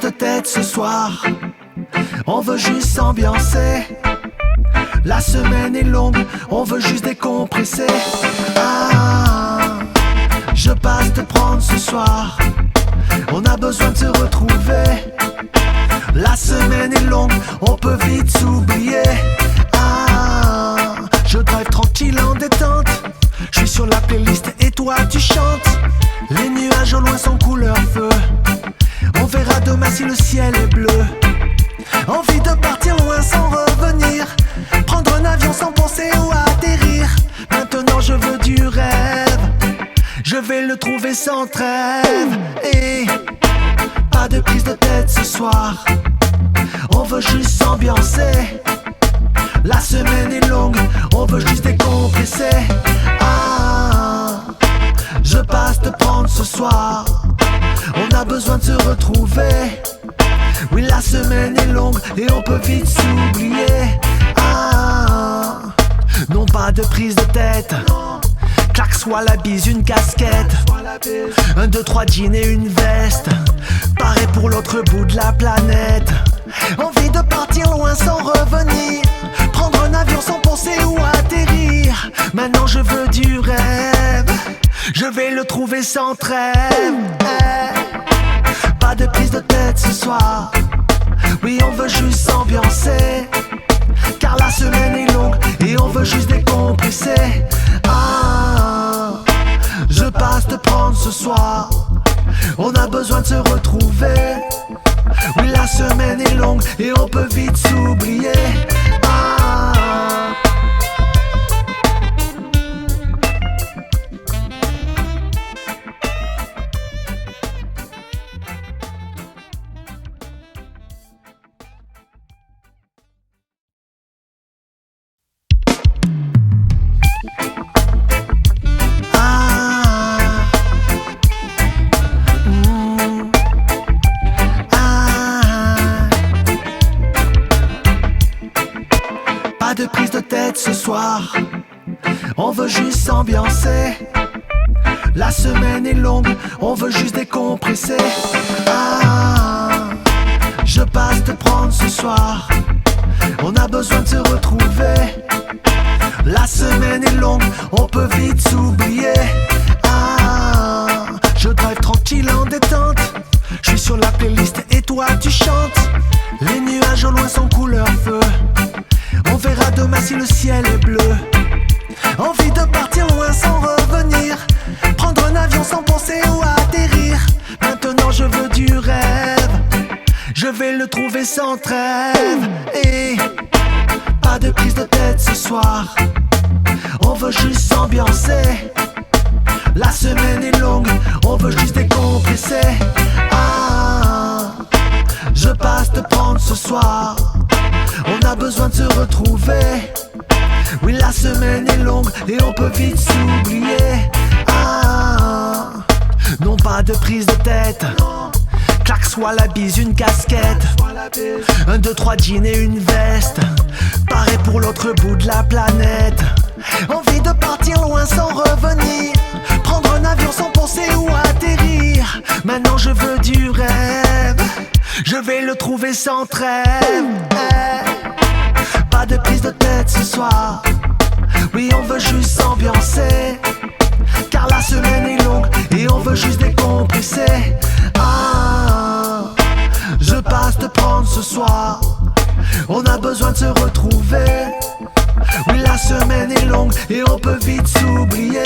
de tête ce soir. On veut juste s'ambiancer. La semaine est longue, on veut juste décompresser. Ah, je passe te prendre ce soir. On a besoin de se retrouver. La semaine est longue, on peut vite s'oublier. Ah, je drive tranquille en détente. Je suis sur la playlist et toi tu chantes. Les nuages au loin sont couleur feu. On verra demain si le ciel est bleu. Envie de partir loin sans revenir. Prendre un avion sans penser où atterrir. Maintenant je veux du rêve. Je vais le trouver sans trêve. Et pas de prise de tête ce soir. On veut juste s'ambiancer. La semaine est longue, on veut juste décompresser. Ah, je passe te prendre ce soir. On a besoin de se retrouver. Oui, la semaine est longue et on peut vite s'oublier. Ah, non pas de prise de tête. Claque soit la bise, une casquette. 1, 2, 3 jeans et une veste. Pareil pour l'autre bout de la planète. Envie de partir loin sans revenir. Prendre un avion sans penser où atterrir. Maintenant je veux du rêve. Je vais le trouver sans trêve. Pas de prise de tête ce soir. Oui, on veut juste s'ambiancer. Car la semaine est longue et on veut juste décompresser. Ah, je passe te prendre ce soir. On a besoin de se retrouver. Oui, la semaine est longue et on peut vite s'oublier. Ah, pas de prise de tête ce soir. On veut juste s'ambiancer. La semaine est longue, on veut juste décompresser. Ah, je passe te prendre ce soir. On a besoin de se retrouver. La semaine est longue, on peut vite s'oublier. Ah, je drive tranquille en détente. Je suis sur la playlist et toi tu chantes. Les nuages au loin sont couleur feu. On verra demain si le ciel est bleu. Envie de partir loin sans revenir. Prendre un avion sans penser où atterrir. Maintenant je veux du rêve. Je vais le trouver sans trêve. Et pas de prise de tête ce soir. On veut juste s'ambiancer. La semaine est longue, on veut juste décompresser. Ah, je passe te prendre ce soir. On a besoin de se retrouver. Oui, la semaine est longue et on peut vite s'oublier. Ah, non pas de prise de tête. Claque soit la bise, une casquette. 1, 2, 3 jeans et une veste. Pareil pour l'autre bout de la planète. Envie de partir loin sans revenir. Prendre un avion sans penser où atterrir. Maintenant je veux du rêve. Je vais le trouver sans trêve. Pas de prise de tête ce soir. Oui, on veut juste s'ambiancer. Car la semaine est longue et on veut juste décompresser. Ah, je passe te prendre ce soir. On a besoin de se retrouver. Oui, la semaine est longue et on peut vite s'oublier.